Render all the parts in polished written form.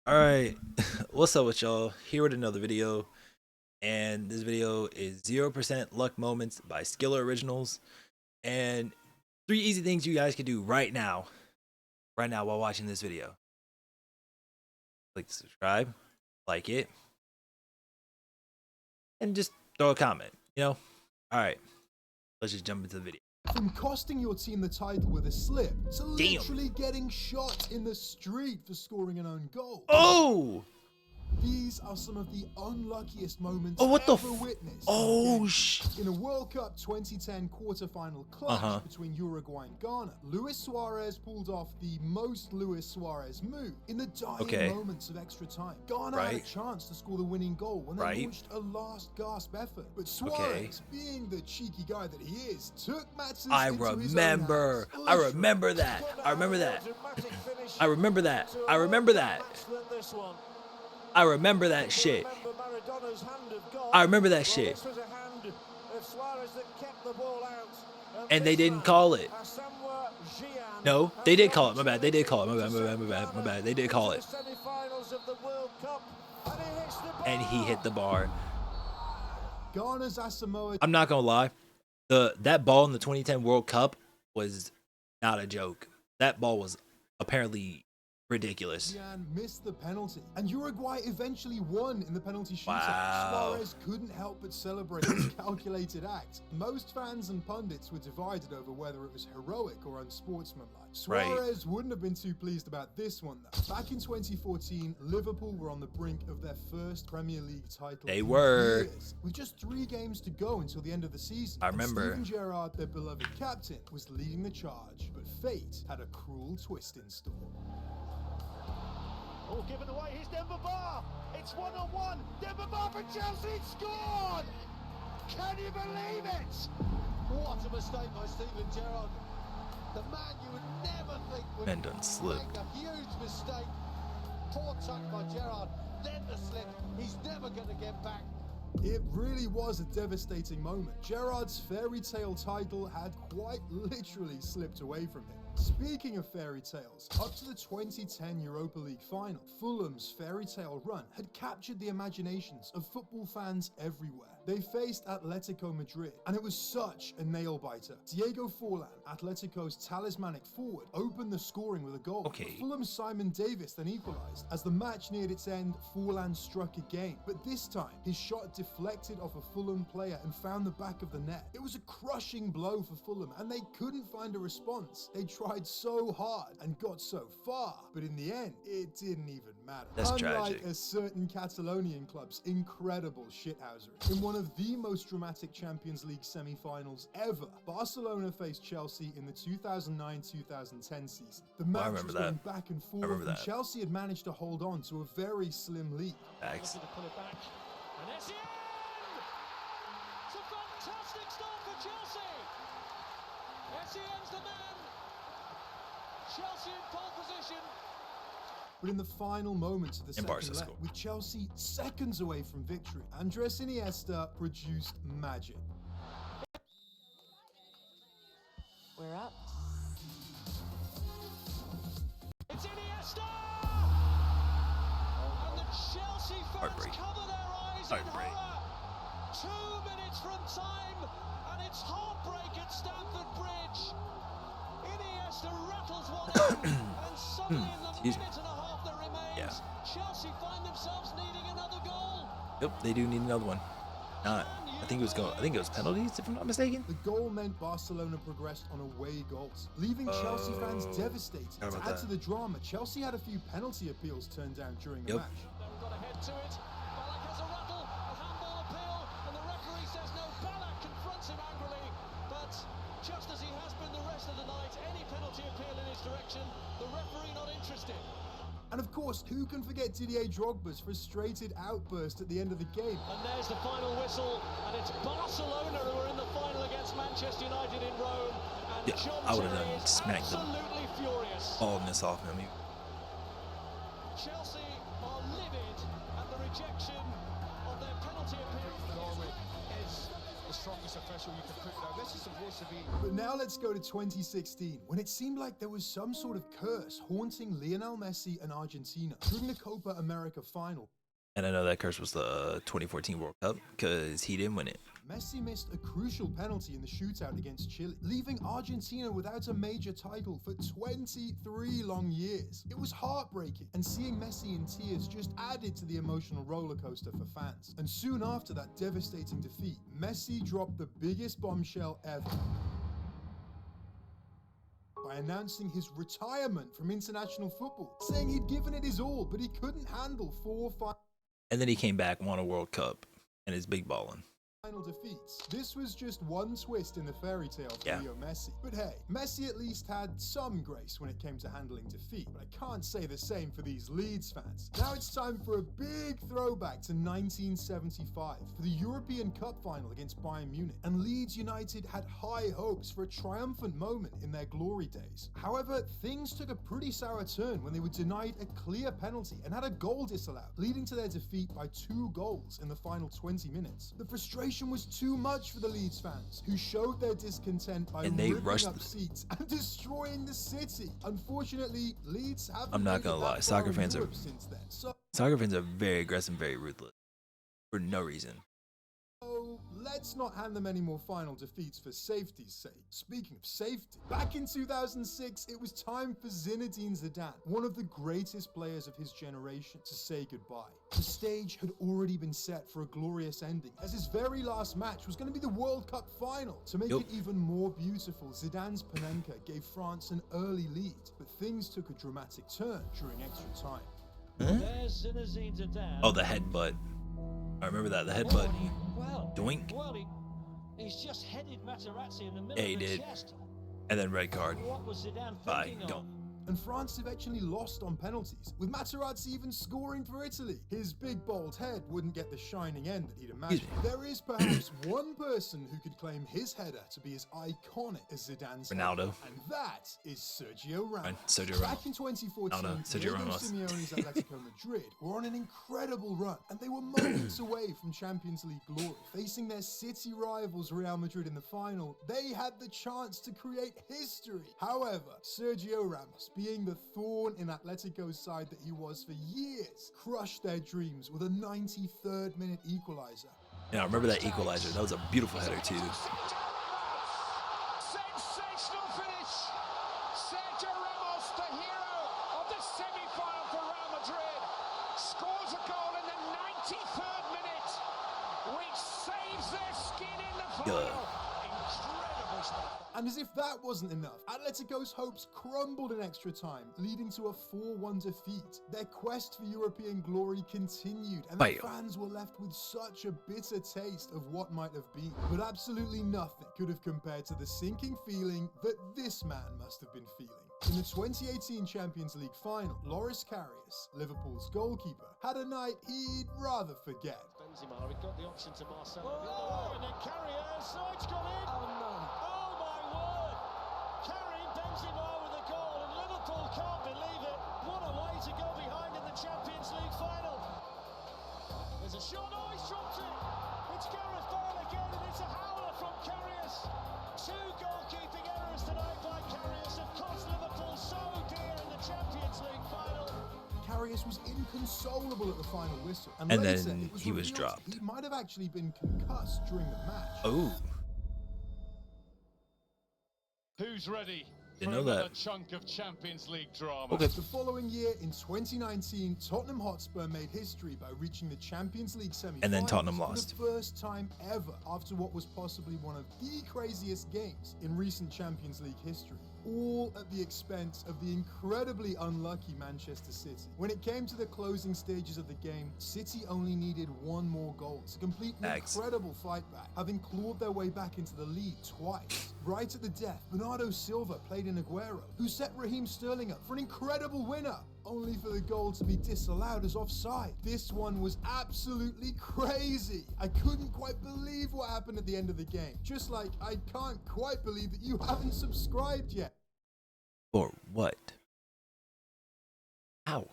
All right, what's up with y'all? Here with another video, and this video is 0% luck moments by Skiller Originals, and 3 easy things you guys can do right now while watching this video. Click subscribe, like it, and just throw a comment. All right, let's just jump into the video. From costing your team the title with a slip to Damn. literally getting shot in the street for scoring an own goal. Oh! These are some of the unluckiest moments what ever witnessed. Oh, in a World Cup 2010 quarter-final clash between Uruguay and Ghana, Luis Suarez pulled off the most Luis Suarez move. In the dying moments of extra time, Ghana had a chance to score the winning goal when they launched a last-gasp effort. But Suarez, being the cheeky guy that he is, took matters into his own hands. I remember that. I remember that shit. I remember that shit. And they didn't call it. No, they did call it. My bad. They did call it. My bad. They did call it. And he hit the bar. I'm not gonna lie. That ball in the 2010 World Cup was not a joke. That ball was apparently ridiculous. Zidane missed the penalty, and Uruguay eventually won in the penalty shootout. Wow. Suarez couldn't help but celebrate his calculated act. Most fans and pundits were divided over whether it was heroic or unsportsmanlike. Suarez wouldn't have been too pleased about this one, though. Back in 2014, Liverpool were on the brink of their first Premier League title. They were. Years, with just 3 games to go until the end of the season. I remember. And Steven Gerrard, their beloved captain, was leading the charge, but fate had a cruel twist in store. Oh, given away, here's Mbappe. It's 1-on-1. Mbappe for Chelsea, it's scored! Can you believe it? What a mistake by Steven Gerrard. The man you would never think would And unslipped. make a huge mistake. Poor touch by Gerrard, then the slip. He's never going to get back. It really was a devastating moment. Gerrard's fairy tale title had quite literally slipped away from him. Speaking of fairy tales, up to the 2010 Europa League final, Fulham's fairy tale run had captured the imaginations of football fans everywhere. They faced Atletico Madrid, and it was such a nail-biter. Diego Forlan, Atletico's talismanic forward, opened the scoring with a goal. Fulham's Simon Davis then equalised. As the match neared its end, Forlan struck again, but this time his shot deflected off a Fulham player and found the back of the net. It was a crushing blow for Fulham, and they couldn't find a response. They tried so hard and got so far, but in the end, it didn't even matter. That's Unlike tragic. a certain Catalonian club's incredible shithousery. In one of the most dramatic Champions League semi-finals ever, Barcelona faced Chelsea in the 2009-2010 season. The match was going back and forth, and Chelsea had managed to hold on to a very slim lead. Thanks. To pull it back. And It's a fantastic start for Chelsea. Essien's the man. Chelsea in pole position. But in the final moments of the second leg, score. with Chelsea seconds away from victory, Andres Iniesta produced magic. We're up. It's Iniesta! And the Chelsea fans cover their eyes in horror. 2 minutes from time, and it's heartbreak at Stamford Bridge. Iniesta rattles one in, and suddenly in the minute and a half that remains, Chelsea find themselves needing another goal. Yep, they do need another one. I think it was penalties, if I'm not mistaken. The goal meant Barcelona progressed on away goals, leaving Chelsea fans devastated. To add to the drama, Chelsea had a few penalty appeals turned down during the match. They've got ahead to it. Ballack has a rattle, a handball appeal, and the referee says no. Ballack confronts him angrily, but just as he has been the rest of the night, any penalty appeal in his direction, the referee not interested. And of course, who can forget Didier Drogba's frustrated outburst at the end of the game? And there's the final whistle, and it's Barcelona who are in the final against Manchester United in Rome. And John I would have Terry done is smacked them absolutely furious. all this off him. Chelsea are livid at the rejection of their penalty appeal. the strongest official you can put down. This is supposed to be. But now let's go to 2016, when it seemed like there was some sort of curse haunting Lionel Messi and Argentina during the Copa America final. And I know that curse was the 2014 World Cup because he didn't win it. Messi missed a crucial penalty in the shootout against Chile, leaving Argentina without a major title for 23 long years. It was heartbreaking, and seeing Messi in tears just added to the emotional roller coaster for fans. And soon after that devastating defeat, Messi dropped the biggest bombshell ever by announcing his retirement from international football, saying he'd given it his all, but he couldn't handle 4 And then he came back, won a World Cup, and is big balling. final defeats. This was just one twist in the fairy tale for Leo Messi. But hey, Messi at least had some grace when it came to handling defeat. But I can't say the same for these Leeds fans. Now it's time for a big throwback to 1975 for the European Cup final against Bayern Munich. And Leeds United had high hopes for a triumphant moment in their glory days. However, things took a pretty sour turn when they were denied a clear penalty and had a goal disallowed, leading to their defeat by 2 goals in the final 20 minutes. The frustration was too much for the Leeds fans, who showed their discontent by ripping up seats and destroying the city. Unfortunately, Leeds haven't. I'm not gonna lie, soccer fans are very aggressive, very ruthless for no reason. So let's not hand them any more final defeats for safety's sake. Speaking of safety, back in 2006, it was time for Zinedine Zidane, one of the greatest players of his generation, to say goodbye. The stage had already been set for a glorious ending, as his very last match was going to be the World Cup final. To make it even more beautiful, Zidane's Panenka gave France an early lead, but things took a dramatic turn during extra time. There's Zinedine Zidane. Oh, the headbutt. I remember that, the headbutt. Doink. Well, he's just headed Materazzi in the middle Yeah, he of the did. chest. And then red card. What was Zidane Bye, thinking of? gone. And France eventually lost on penalties, with Materazzi even scoring for Italy. His big bald head wouldn't get the shining end that he'd imagined. There is perhaps one person who could claim his header to be as iconic as Zidane's Ronaldo. header, and that is Sergio Ramos. Sergio Ramos. Back in 2014, Sergio Diego Ramos. Simeone's Atletico Madrid were on an incredible run, and they were moments away from Champions League glory. Facing their city rivals Real Madrid in the final, they had the chance to create history. However, Sergio Ramos, being the thorn in Atletico's side that he was for years, crushed their dreams with a 93rd minute equalizer. Yeah, I remember that equalizer. That was a beautiful header too. Sensational finish. Sergio Ramos, the hero of the semi-final for Real Madrid, scores a goal in the 93rd minute, which saves their skin in the final. Incredible stuff. And as if that wasn't enough, Atletico's hopes crumbled in extra time, leading to a 4-1 defeat. Their quest for European glory continued, and the fans were left with such a bitter taste of what might have been. But absolutely nothing could have compared to the sinking feeling that this man must have been feeling. In the 2018 Champions League final, Loris Karius, Liverpool's goalkeeper, had a night he'd rather forget. Benzema, he got the option to Marcelo. Oh, and then Karius, oh, it's gone in. Oh, no. Oh, my word. Karim Benzema with a goal, and Liverpool can't believe it. What a way to go behind in the Champions League final. There's a shot. Oh, he's dropped it. It's Gareth Bale again, and it's a howler from Karius. 2 goalkeeping errors tonight by Karius have cost Liverpool so dear in the Champions League final. Karius was inconsolable at the final whistle, and then later, it he was revealed dropped. He might have actually been concussed during the match. Oh, Who's ready didn't for know another that. chunk of Champions League drama? Okay. The following year, in 2019, Tottenham Hotspur made history by reaching the Champions League semi-finals And then Tottenham lost. for the first time ever after what was possibly one of the craziest games in recent Champions League history. All at the expense of the incredibly unlucky Manchester City. When it came to the closing stages of the game, City only needed 1 more goal to complete an incredible fight back, having clawed their way back into the lead twice. Right at the death, Bernardo Silva played in Aguero, who set Raheem Sterling up for an incredible winner, only for the goal to be disallowed as offside. This one was absolutely crazy. I couldn't quite believe what happened at the end of the game. Just like I can't quite believe that you haven't subscribed yet. For what? How?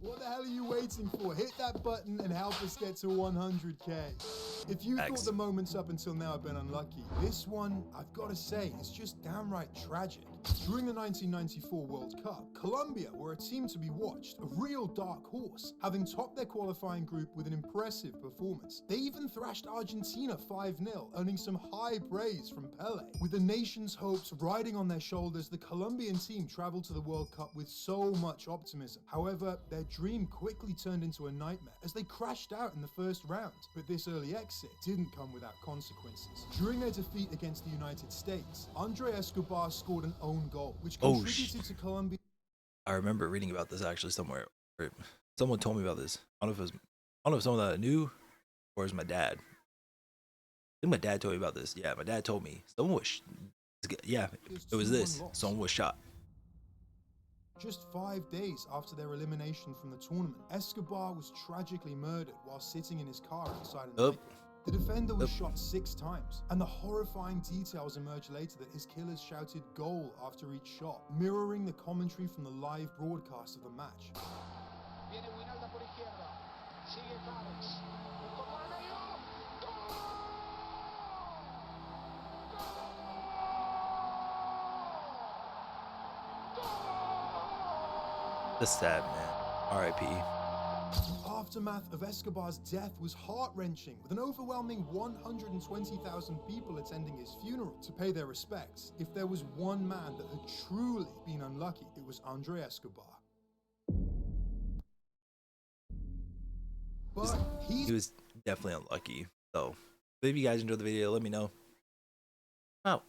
What the hell are you waiting for? Hit that button and help us get to 100K. If you thought X. the moments up until now have been unlucky, this one, I've got to say, is just downright tragic. During the 1994 World Cup, Colombia were a team to be watched, a real dark horse, having topped their qualifying group with an impressive performance. They even thrashed Argentina 5-0, earning some high praise from Pele. With the nation's hopes riding on their shoulders, the Colombian team traveled to the World Cup with so much optimism. However, their dream quickly turned into a nightmare as they crashed out in the first round. But this early exit didn't come without consequences. During their defeat against the United States, Andre Escobar scored an own goal, which contributed to Colombia. I remember reading about this actually somewhere. Someone told me about this. I don't know if someone that I knew or it was my dad. I think my dad told me about this. Yeah, my dad told me someone was. Yeah, it was this. Someone was shot. Just 5 days after their elimination from the tournament, Escobar was tragically murdered while sitting in his car outside an nightclub. The defender was shot 6 times, and the horrifying details emerged later that his killers shouted goal after each shot, mirroring the commentary from the live broadcast of the match. That's sad, man. R.I.P. The aftermath of Escobar's death was heart-wrenching, with an overwhelming 120,000 people attending his funeral to pay their respects. If there was one man that had truly been unlucky, it was Andre Escobar. But he was definitely unlucky. So, if you guys enjoyed the video, let me know. Out.